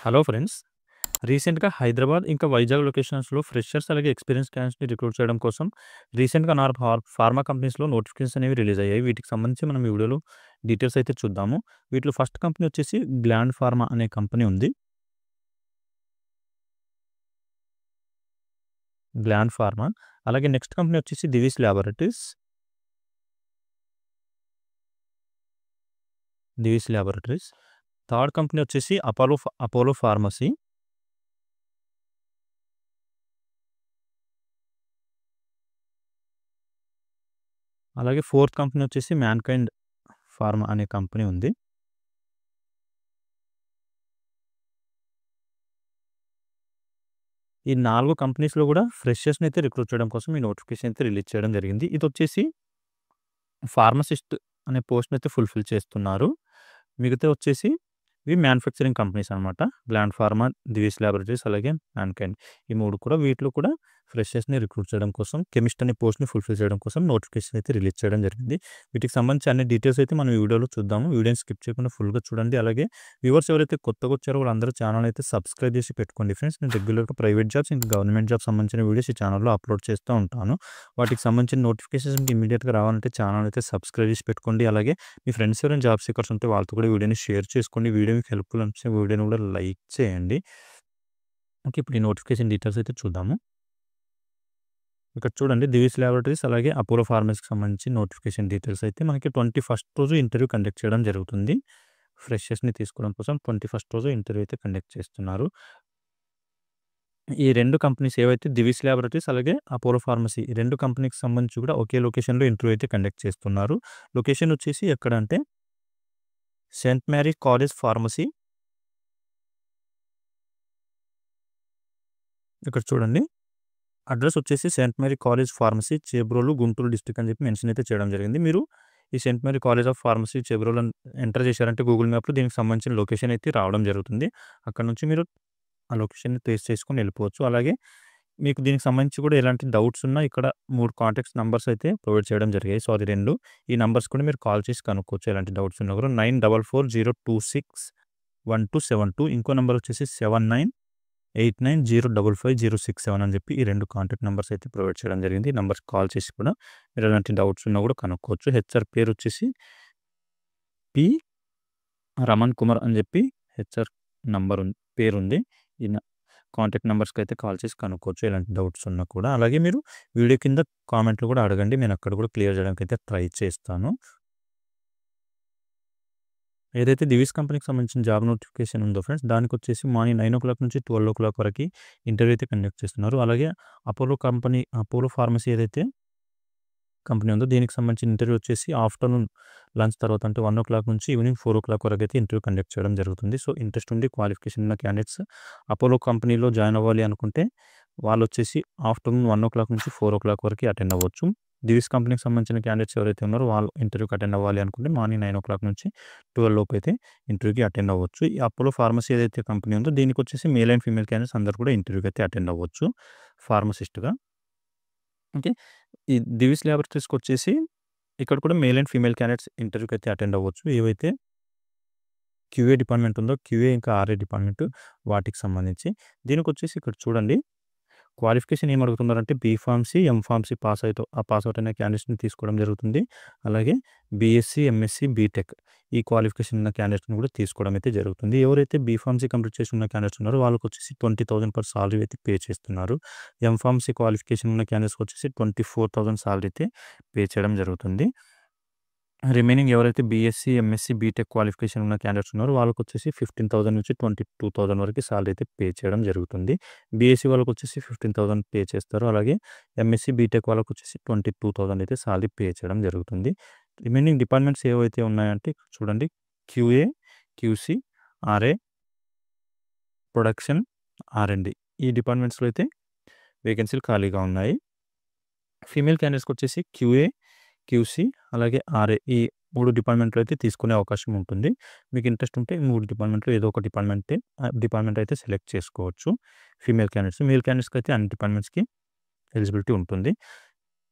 Hello friends. రీసెంట్‌గా హైదరాబాద్ ఇంకా Vizag లొకేషన్స్‌లో freshers అలాగే ఎక్స్‌పీరియన్స్ క్యాండిడేట్స్‌ని రిక్రూట్ చేయడం కోసం రీసెంట్‌గా 4 ఫార్మా కంపెనీస్‌లో నోటిఫికేషన్స్ అనేవి రిలీజ్ అయ్యాయి. వీటికి సంబంధించి మనం ఈ వీడియోలో డీటెయిల్స్ అయితే చూద్దాము. వీటిలో ఫస్ట్ కంపెనీ వచ్చేసి గ్లాండ్ ఫార్మా అనే కంపెనీ ఉంది. Gland Pharma. అలాగే నెక్స్ట్ కంపెనీ వచ్చేసి Divi's laboratories. Divi's laboratories. Third company వచ్చేసి అపోలో ఫార్మసీ. అలాగే ఫోర్త్ కంపెనీ వచ్చేసి మ్యాన్‌కైండ్ ఫార్మా అనే కంపెనీ ఉంది. ఈ 4 కంపెనీస్‌లో కూడా ఫ్రెషర్స్‌ని అయితే రిక్రూట్ చేయడం కోసం ఈ నోటిఫికేషన్ అయితే రిలీజ్ చేయడం జరిగింది. ఇదొచ్చేసి ఫార్మసిస్ట్ అనే పోస్ట్‌నైతే ఫుల్‌ఫిల్ చేస్తున్నారు. మిగతా వచ్చేసి ఇవి మ్యానుఫ్యాక్చరింగ్ కంపెనీస్ అనమాట. గ్లాండ్ ఫార్మా, దివీస్ ల్యాబొరేటరీస్ అలాగే మ్యాన్‌కైండ్. ఈ 3 కూడా వీటిలో కూడా ఫ్రెషర్స్‌ని రిక్రూట్ చేయడం కోసం కెమిస్ట్ అనే పోస్ట్‌ని ఫుల్‌ఫిల్ చేయడం కోసం నోటిఫికేషన్ అయితే రిలీజ్ చేయడం జరిగింది. వీటికి సంబంధించి అన్ని డీటెయిల్స్ అయితే మనం ఈ వీడియోలో చూద్దాము. వీడియోని స్కిప్ చేయకుండా ఫుల్‌గా చూడండి. అలాగే వ్యూవర్స్ ఎవరైతే కొత్తగా వచ్చారో వాళ్ళందరూ ఛానెల్ అయితే సబ్స్క్రైబ్ చేసి పెట్టుకోండి ఫ్రెండ్స్. నేను రెగ్యులర్‌గా ప్రైవేట్ జాబ్స్ ఇంకా గవర్నమెంట్ జాబ్స్ సంబంధించిన వీడియోస్ ఈ ఛానెల్‌లో అప్లోడ్ చేస్తూ ఉంటాను. వాటికి సంబంధించిన నోటిఫికేషన్స్ మీకు ఇమ్మీడియేట్‌గా రావాలంటే ఛానెల్ అయితే సబ్స్క్రైబ్ చేసి పెట్టుకోండి. అలాగే మీ ఫ్రెండ్స్ ఎవరైనా జాబ్ సీకర్స్ ఉంటే వాళ్ళతో కూడా వీడియోని షేర్ చేసుకోండి. వీడియో మీకు హెల్ప్‌ఫుల్ అనిపిస్తే వీడియోని కూడా లైక్ చేయండి. ఓకే. ఇప్పుడు ఈ నోటిఫికేషన్ డీటెయిల్స్ అయితే చూద్దాము. ఇక్కడ చూడండి దివీస్ ల్యాబొరేటరీస్ అలాగే అపోలో ఫార్మసీకి సంబంధించి నోటిఫికేషన్ డీటెయిల్స్ అయితే మనకి 21st రోజు ఇంటర్వ్యూ కండక్ట్ చేయడం జరుగుతుంది. ఫ్రెషర్స్‌ని తీసుకోవడం కోసం 21st రోజు ఇంటర్వ్యూ అయితే కండక్ట్ చేస్తున్నారు. ఈ 2 కంపెనీస్ ఏవైతే దివీస్ ల్యాబొరేటరీస్ అలాగే అపోలో ఫార్మసీ ఈ 2 కంపెనీకి సంబంధించి కూడా ఒకే లొకేషన్‌లో ఇంటర్వ్యూ అయితే కండక్ట్ చేస్తున్నారు. లొకేషన్ వచ్చేసి ఎక్కడంటే సెయింట్ మేరీ కాలేజ్ ఫార్మసీ. ఇక్కడ చూడండి. అడ్రెస్ వచ్చేసి Saint Mary College Pharmacy, Chebrolu, Guntur district అని చెప్పి మెన్షన్ అయితే చేయడం జరిగింది. మీరు ఈ Saint Mary College of Pharmacy Chebrolu అని ఎంటర్ చేశారంటే గూగుల్ మ్యాప్‌లో దీనికి సంబంధించిన లొకేషన్ అయితే రావడం జరుగుతుంది. అక్కడ నుంచి మీరు ఆ లొకేషన్‌ని ట్రేస్ చేసుకొని వెళ్ళిపోవచ్చు. అలాగే మీకు దీనికి సంబంధించి కూడా ఎలాంటి డౌట్స్ ఉన్నా ఇక్కడ 3 కాంటాక్ట్స్ నంబర్స్ అయితే ప్రొవైడ్ చేయడం జరిగాయి. సో, అది 2 ఈ నంబర్స్ కూడా మీరు కాల్ చేసి కనుక్కోవచ్చు ఎలాంటి డౌట్స్ ఉన్నా కూడా. 9440261272 ఇంకో నంబర్ వచ్చేసి 7990555067 అని చెప్పి ఈ 2 కాంటాక్ట్ నంబర్స్ అయితే ప్రొవైడ్ చేయడం జరిగింది. ఈ నంబర్స్‌కి కాల్ చేసి కూడా మీరు ఎలాంటి డౌట్స్ ఉన్నా కూడా కనుక్కోవచ్చు. హెచ్ఆర్ పేరు వచ్చేసి పి. రమణ్ కుమార్ అని చెప్పి హెచ్ఆర్ పేరుంది. ఈ కాంటాక్ట్ నంబర్స్‌కి అయితే కాల్ చేసి కనుక్కోవచ్చు ఎలాంటి డౌట్స్ ఉన్నా కూడా. అలాగే మీరు వీడియో కింద కామెంట్‌లో కూడా అడగండి. నేను అక్కడ కూడా క్లియర్ చేయడానికి అయితే ట్రై చేస్తాను. ఏదైతే దివీస్ కంపెనీకి సంబంధించిన జాబ్ నోటిఫికేషన్ ఉందో ఫ్రెండ్స్, దానికొచ్చేసి మార్నింగ్ 9:00 నుంచి 12:00 వరకి ఇంటర్వ్యూ అయితే కండక్ట్ చేస్తున్నారు. అలాగే అపోలో ఫార్మసీ ఏదైతే కంపెనీ ఉందో దీనికి సంబంధించిన ఇంటర్వ్యూ వచ్చేసి ఆఫ్టర్‌నూన్ లంచ్ తర్వాత అంటే 1:00 నుంచి ఈవినింగ్ 4:00 వరకు అయితే ఇంటర్వ్యూ కండక్ట్ చేయడం జరుగుతుంది. సో, ఇంట్రెస్ట్ ఉండి క్వాలిఫికేషన్ ఉన్న క్యాండిడేట్స్ అపోలో కంపెనీలో జాయిన్ అవ్వాలి అనుకుంటే వాళ్ళొచ్చేసి ఆఫ్టర్‌నూన్ 1:00 నుంచి 4:00 వరకి అటెండ్ అవ్వచ్చు. దివీస్ కంపెనీకి సంబంధించిన క్యాండిడేట్స్ ఎవరైతే ఉన్నారో వాళ్ళు ఇంటర్వ్యూకి అటెండ్ అవ్వాలి అనుకుంటే మార్నింగ్ 9:00 నుంచి 12 లోపు అయితే ఇంటర్వ్యూకి అటెండ్ అవ్వచ్చు. ఈ అపోలో ఫార్మసీ ఏదైతే కంపెనీ ఉందో దీనికొచ్చేసి మేల్ అండ్ ఫీమేల్ క్యాండిడేట్స్ అందరూ కూడా ఇంటర్వ్యూకి అయితే అటెండ్ అవ్వచ్చు ఫార్మసిస్ట్‌గా. ఓకే. ఈ దివీస్ ల్యాబొరేటరీస్‌కొచ్చేసి ఇక్కడ కూడా మేల్ అండ్ ఫీమేల్ క్యాండిడేట్స్ ఇంటర్వ్యూకి అయితే అటెండ్ అవ్వచ్చు. ఏవైతే క్యూఏ డిపార్ట్మెంట్ ఉందో క్యూఏ ఇంకా ఆర్ఏ డిపార్ట్మెంట్ వాటికి సంబంధించి. దీనికొచ్చేసి ఇక్కడ చూడండి క్వాలిఫికేషన్ ఏం అడుగుతున్నారంటే బీఫార్మసీ, ఎంఫార్మసీ పాస్ ఔట్ అయిన క్యాండిడేట్స్‌ని తీసుకోవడం జరుగుతుంది. అలాగే బీఎస్సీ, ఎంఎస్సీ, బీటెక్ ఈ క్వాలిఫికేషన్ ఉన్న క్యాండిడేట్స్‌ని కూడా తీసుకోవడం అయితే జరుగుతుంది. ఎవరైతే బీఫార్మసీ కంప్లీట్ చేసి ఉన్న క్యాండిడేట్స్ ఉన్నారో వాళ్ళకొచ్చేసి 20,000 పర్ సాలరీ అయితే పే చేస్తున్నారు. ఎంఫార్మసీ క్వాలిఫికేషన్ ఉన్న క్యాండిడేట్స్‌కి వచ్చేసి 24,000 సాలరీ అయితే పే చేయడం జరుగుతుంది. రిమైనింగ్ ఎవరైతే బీఎస్సీ, ఎంఎస్సీ, బీటెక్ క్వాలిఫికేషన్ ఉన్న క్యాండిడేట్స్ ఉన్నారో వాళ్ళకొచ్చేసి 15,000 నుంచి 22,000 వరకు సాలరీ అయితే పే చేయడం జరుగుతుంది. బీఎస్సీ వాళ్ళకొచ్చేసి 15,000 పే చేస్తారు. అలాగే ఎంఎస్సీ, బీటెక్ వాళ్ళకొచ్చేసి 22,000 అయితే సాలరీ పే చేయడం జరుగుతుంది. రిమైనింగ్ డిపార్ట్మెంట్స్ ఏవైతే ఉన్నాయంటే చూడండి క్యూఏ, క్యూసీ, ఆర్ఏ, ప్రొడక్షన్, ఆర్&డి ఈ డిపార్ట్మెంట్స్‌లో అయితే వేకెన్సీలు ఖాళీగా ఉన్నాయి. ఫీమేల్ క్యాండిడేట్స్‌కొచ్చేసి క్యూఏ, క్యూసీ అలాగే ఆర్ఏ ఈ 3 డిపార్ట్మెంట్‌లో అయితే తీసుకునే అవకాశం ఉంటుంది. మీకు ఇంట్రెస్ట్ ఉంటే ఈ 3 డిపార్ట్మెంట్‌లో ఏదో ఒక డిపార్ట్మెంట్ అయితే సెలెక్ట్ చేసుకోవచ్చు. Female candidates. మేల్ క్యాండిడేట్స్‌కి అయితే అన్ని డిపార్ట్మెంట్స్‌కి ఎలిజిబిలిటీ ఉంటుంది.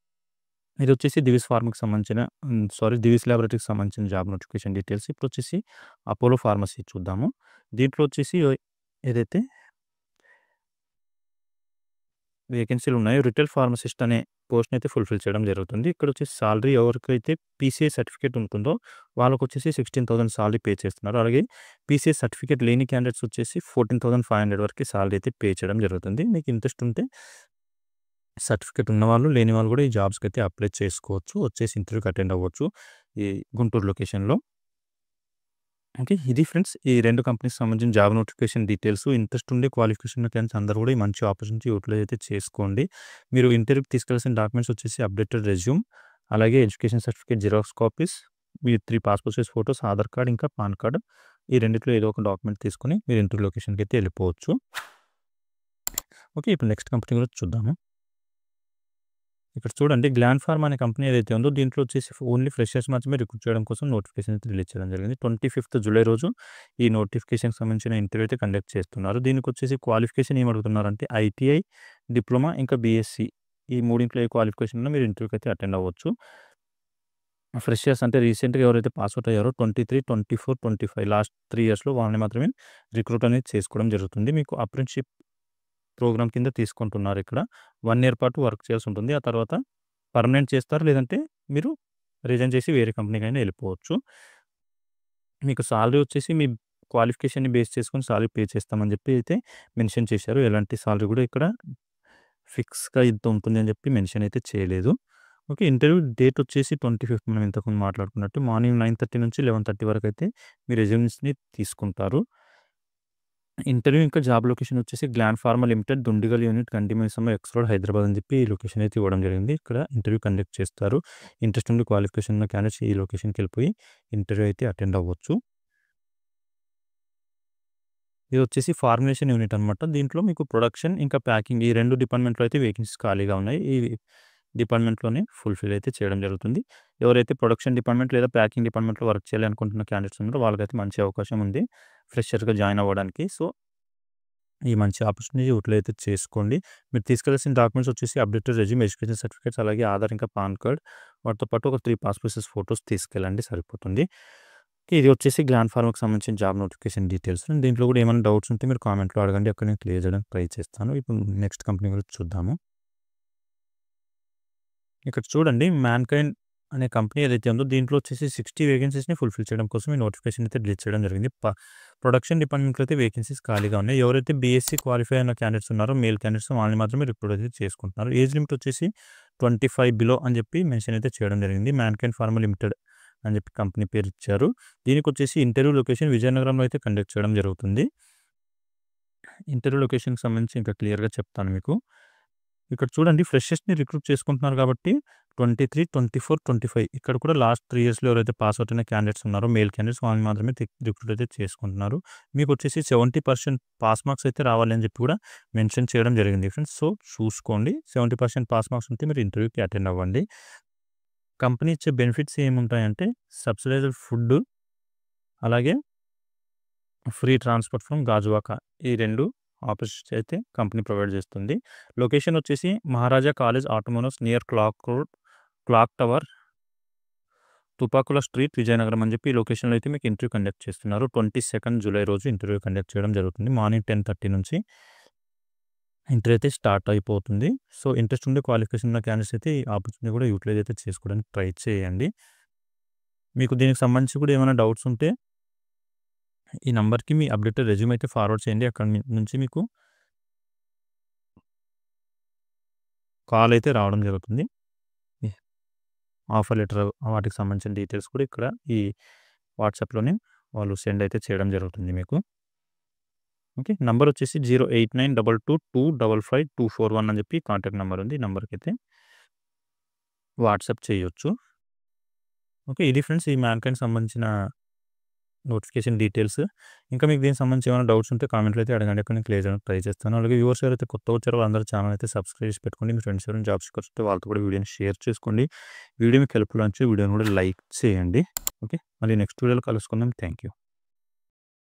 ఇదొచ్చేసి దివీస్ ల్యాబొరేటరీకి సంబంధించిన జాబ్ నోటిఫికేషన్ డీటెయిల్స్. ఇప్పుడొచ్చేసి అపోలో ఫార్మసీ చూద్దాము. దీంట్లో వచ్చేసి ఏదైతే వేకెన్సీలు ఉన్నాయో రిటైల్ ఫార్మసిస్ట్ అనే పోస్ట్‌ని అయితే ఫుల్‌ఫిల్ చేయడం జరుగుతుంది. ఇక్కడొచ్చేసి సాలరీ ఎవరికైతే పీసీఏ సర్టిఫికేట్ ఉంటుందో వాళ్ళకొచ్చేసి 16,000 సాలరీ పే చేస్తున్నారు. అలాగే పీసీఏ సర్టిఫికేట్ లేని క్యాండిడేట్స్ వచ్చేసి 14,500 వరకి సాలరీ అయితే పే చేయడం జరుగుతుంది. మీకు ఇంట్రెస్ట్ ఉంటే సర్టిఫికేట్ ఉన్నవాళ్ళు, లేని వాళ్ళు కూడా ఈ జాబ్స్‌కైతే అప్లై చేసుకోవచ్చు. వచ్చేసి ఇంటర్వ్యూకి అటెండ్ అవ్వచ్చు. ఈ గుంటూరు లొకేషన్‌లో. ఓకే. ఇది ఫ్రెండ్స్ ఈ 2 కంపెనీస్‌కి సంబంధించిన జాబ్ నోటిఫికేషన్ డీటెయిల్స్. ఇంట్రెస్ట్ ఉండి క్వాలిఫికేషన్ ఉన్న క్యాండిడేట్స్ అందరూ కూడా ఈ మంచి ఆపర్చునిటీ యూటిలైజ్ అయితే చేసుకోండి. మీరు ఇంటర్వ్యూకి తీసుకెళ్లాల్సిన డాక్యుమెంట్స్ వచ్చేసి అప్డేటెడ్ రెజ్యూమ్, అలాగే ఎడ్యుకేషన్ సర్టిఫికేట్ జిరాక్స్ కాపీస్, మీ 3 passport size photos, Aadhaar card, ఇంకా పాన్ కార్డ్. ఈ రెండిట్లో ఏదో ఒక డాక్యుమెంట్ తీసుకొని మీరు ఇంటర్వ్యూ లొకేషన్‌కి అయితే వెళ్ళిపోవచ్చు. ఓకే. ఇప్పుడు నెక్స్ట్ కంపెనీ గురించి చూద్దాము. ఇక్కడ చూడండి గ్లాండ్ ఫార్మా అనే కంపెనీ ఏదైతే ఉందో దీంట్లో వచ్చేసి ఓన్లీ ఫ్రెషర్స్ మాత్రమే రిక్రూట్ చేయడం కోసం నోటిఫికేషన్ అయితే రిలీజ్ చేయడం జరిగింది. 25th జూలై రోజు ఈ నోటిఫికేషన్‌కి సంబంధించిన ఇంటర్వ్యూ అయితే కండక్ట్ చేస్తున్నారు. దీనికి వచ్చేసి క్వాలిఫికేషన్ ఏమి అడుగుతున్నారంటే ఐటీఐ, డిప్లొమా, ఇంకా బీఎస్సీ ఈ మూడింట్లో ఏ క్వాలిఫికేషన్ ఉన్నా మీరు ఇంటర్వ్యూకి అయితే అటెండ్ అవ్వచ్చు. ఫ్రెషర్స్ అంటే రీసెంట్‌గా ఎవరైతే పాస్ అవుట్ అయ్యారో 23, 24, 25 లాస్ట్ 3 ఇయర్స్‌లో వాళ్ళని మాత్రమే రిక్రూట్ అనేది చేసుకోవడం జరుగుతుంది. మీకు అప్రెంటిస్‌షిప్ ప్రోగ్రామ్ కింద తీసుకుంటున్నారు ఇక్కడ. 1 ఇయర్ పాటు వర్క్ చేయాల్సి ఉంటుంది. ఆ తర్వాత పర్మనెంట్ చేస్తారు. లేదంటే మీరు రిజైన్ చేసి వేరే కంపెనీకైనా వెళ్ళిపోవచ్చు. మీకు సాలరీ వచ్చేసి మీ క్వాలిఫికేషన్‌ని బేస్ చేసుకొని సాలరీ పే చేస్తామని చెప్పి అయితే మెన్షన్ చేశారు. ఎలాంటి సాలరీ కూడా ఇక్కడ ఫిక్స్‌గా ఇంత ఉంటుంది అని చెప్పి మెన్షన్ అయితే చేయలేదు. ఓకే. ఇంటర్వ్యూ డేట్ వచ్చేసి 25th మనం ఇంతకుముందు మాట్లాడుకున్నట్టు మార్నింగ్ 9:30 నుంచి 11:30 వరకు అయితే మీ రెజ్యూమ్స్‌ని తీసుకుంటారు. ఇంటర్వ్యూ ఇంకా జాబ్ లొకేషన్ వచ్చేసి gland pharma limited, Dundigal unit, Kantimaisamma, X road, Hyderabad అని చెప్పి ఈ లొకేషన్ అయితే ఇవ్వడం జరిగింది. ఇక్కడ ఇంటర్వ్యూ కండక్ట్ చేస్తారు. ఇంట్రెస్ట్ ఉండి క్వాలిఫికేషన్ ఉన్న క్యాండిడేట్స్ ఈ లొకేషన్‌కి వెళ్ళిపోయి ఇంటర్వ్యూ అయితే అటెండ్ అవ్వచ్చు. ఇది వచ్చేసి ఫార్ములేషన్ యూనిట్ అనమాట. దీంట్లో మీకు ప్రొడక్షన్ ఇంకా ప్యాకింగ్ ఈ 2 డిపార్ట్మెంట్‌లో అయితే వేకెన్సీస్ ఖాళీగా ఉన్నాయి. ఈ డిపార్ట్మెంట్‌లోనే ఫుల్‌ఫిల్ అయితే చేయడం జరుగుతుంది. ఎవరైతే ప్రొడక్షన్ డిపార్ట్మెంట్ లేదా ప్యాకింగ్ డిపార్ట్మెంట్‌లో వర్క్ చేయాలి అనుకుంటున్న క్యాండిడేట్స్ ఉన్నారో వాళ్ళకైతే మంచి అవకాశం ఉంది ఫ్రెషర్‌గా జాయిన్ అవ్వడానికి. సో, ఈ మంచి ఆపర్చునిటీ యూటిలైజ్ అయితే చేసుకోండి. మీరు తీసుకెళ్లాల్సిన డాక్యుమెంట్స్ వచ్చేసి అప్డేటెడ్ రెజ్యూమ్, ఎడ్యుకేషన్ సర్టిఫికేట్స్, అలాగే ఆధార్, ఇంకా పాన్ కార్డ్, వాటితో పాటు ఒక 3 పాస్‌పోర్ట్ సైజ్ ఫోటోస్ తీసుకెళ్ళండి సరిపోతుంది. ఇది వచ్చేసి గ్లాండ్ ఫార్మాకి సంబంధించిన జాబ్ నోటిఫికేషన్ డీటెయిల్స్. దీంట్లో కూడా ఏమైనా డౌట్స్ ఉంటే మీరు కామెంట్‌లో అడగండి. అక్కడ నేను క్లియర్ చేయడానికి ట్రై చేస్తాను. ఇప్పుడు నెక్స్ట్ కంపెనీ గురించి చూద్దాము. ఇక్కడ చూడండి మ్యాన్‌కైండ్ అనే కంపెనీ ఏదైతే ఉందో దీంట్లో వచ్చేసి 60 వేకెన్సీస్‌ని ఫుల్‌ఫిల్ చేయడం కోసం ఈ నోటిఫికేషన్ అయితే రిలీజ్ చేయడం జరిగింది. ప్రొడక్షన్ డిపార్ట్మెంట్‌లో అయితే వేకెన్సీస్ ఖాళీగా ఉన్నాయి. ఎవరైతే బీఎస్సీ క్వాలిఫై అయిన క్యాండిడేట్స్ ఉన్నారో మేల్ క్యాండిడేట్స్ వాళ్ళని మాత్రమే రిక్రూట్ అయితే చేసుకుంటున్నారు. ఏజ్ లిమిట్ వచ్చేసి 25 బిలో అని చెప్పి మెన్షన్ అయితే చేయడం జరిగింది. మ్యాన్‌కైండ్ ఫార్మా లిమిటెడ్ అని చెప్పి కంపెనీ పేరు ఇచ్చారు. దీనికి వచ్చేసి ఇంటర్వ్యూ లొకేషన్ విజయనగరంలో అయితే కండక్ట్ చేయడం జరుగుతుంది. ఇంటర్వ్యూ లొకేషన్‌కి సంబంధించి ఇంకా క్లియర్‌గా చెప్తాను మీకు. ఇక్కడ చూడండి ఫ్రెషర్స్‌ని రిక్రూట్ చేసుకుంటున్నారు కాబట్టి 23, 24, 25 ఇక్కడ కూడా లాస్ట్ 3 ఇయర్స్‌లో ఎవరైతే పాస్ అవుట్ అయిన క్యాండిడేట్స్ ఉన్నారో మేల్ క్యాండిడేట్స్ వాళ్ళని మాత్రమే రిక్రూట్ అయితే చేసుకుంటున్నారు. మీకు వచ్చేసి 70% పాస్ మార్క్స్ అయితే రావాలి అని చెప్పి కూడా మెన్షన్ చేయడం జరిగింది ఫ్రెండ్స్. సో, చూసుకోండి 70% పాస్ మార్క్స్ ఉంటే మీరు ఇంటర్వ్యూకి అటెండ్ అవ్వండి. కంపెనీ ఇచ్చే బెనిఫిట్స్ ఏముంటాయంటే సబ్సిడైజ్డ్ ఫుడ్, అలాగే ఫ్రీ ట్రాన్స్‌పోర్ట్ ఫ్రమ్ గాజువాక ఈ 2 ఆపర్చునిటీస్ అయితే కంపెనీ ప్రొవైడ్ చేస్తుంది. లొకేషన్ వచ్చేసి Maharaja college autonomous near clock road, clock tower, Tupakula street, Vizianagaram అని చెప్పి ఈ లొకేషన్‌లో అయితే మీకు ఇంటర్వ్యూ కండక్ట్ చేస్తున్నారు. 22 జూలై రోజు ఇంటర్వ్యూ కండక్ట్ చేయడం జరుగుతుంది. మార్నింగ్ 10:30 నుంచి ఇంటర్వ్యూ అయితే స్టార్ట్ అయిపోతుంది. సో, ఇంట్రెస్ట్ ఉండి క్వాలిఫికేషన్ ఉన్న క్యాండిడేట్స్ అయితే ఈ ఆపర్చునిటీ కూడా యూటిలైజ్ అయితే చేసుకోవడానికి ట్రై చేయండి. మీకు దీనికి సంబంధించి కూడా ఏమైనా డౌట్స్ ఉంటే ఈ నంబర్‌కి మీ అప్డేటెడ్ రెజ్యూమ్ అయితే ఫార్వర్డ్ చేయండి. అక్కడి నుంచి మీకు కాల్ అయితే రావడం జరుగుతుంది. ఆఫర్ లెటర్ వాటికి సంబంధించిన డీటెయిల్స్ కూడా ఇక్కడ ఈ వాట్సాప్‌లోనే వాళ్ళు సెండ్ అయితే చేయడం జరుగుతుంది మీకు. ఓకే. నంబర్ వచ్చేసి 089222555241 అని చెప్పి కాంటాక్ట్ నంబర్ ఉంది. ఈ నంబర్‌కైతే వాట్సాప్ చేయొచ్చు. ఓకే. ఇది ఫ్రెండ్స్ ఈ మ్యాన్‌కైండ్ సంబంధించిన నోటిఫికేషన్ డీటెయిల్స్. ఇంకా మీకు దీనికి సంబంధించి ఏమైనా డౌట్స్ ఉంటే కామెంట్‌లో అయితే అడగండి. అక్కడ నేను క్లియర్ చేయడానికి ట్రై చేస్తాను. అలాగే వ్యూవర్స్ ఎవరైతే కొత్తగా వచ్చారో వాళ్ళందరూ ఛానల్ అయితే సబ్స్క్రైబ్ చేసి పెట్టుకోండి. మీ ఫ్రెండ్స్ ఎవరైనా జాబ్స్ వస్తే వాళ్ళతో కూడా వీడియోని షేర్ చేసుకోండి. వీడియో మీకు హెల్ప్‌ఫుల్ అనిపిస్తే వీడియోని కూడా లైక్ చేయండి. ఓకే. మళ్ళీ నెక్స్ట్ వీడియోలో కలుసుకుందాం. Thank you.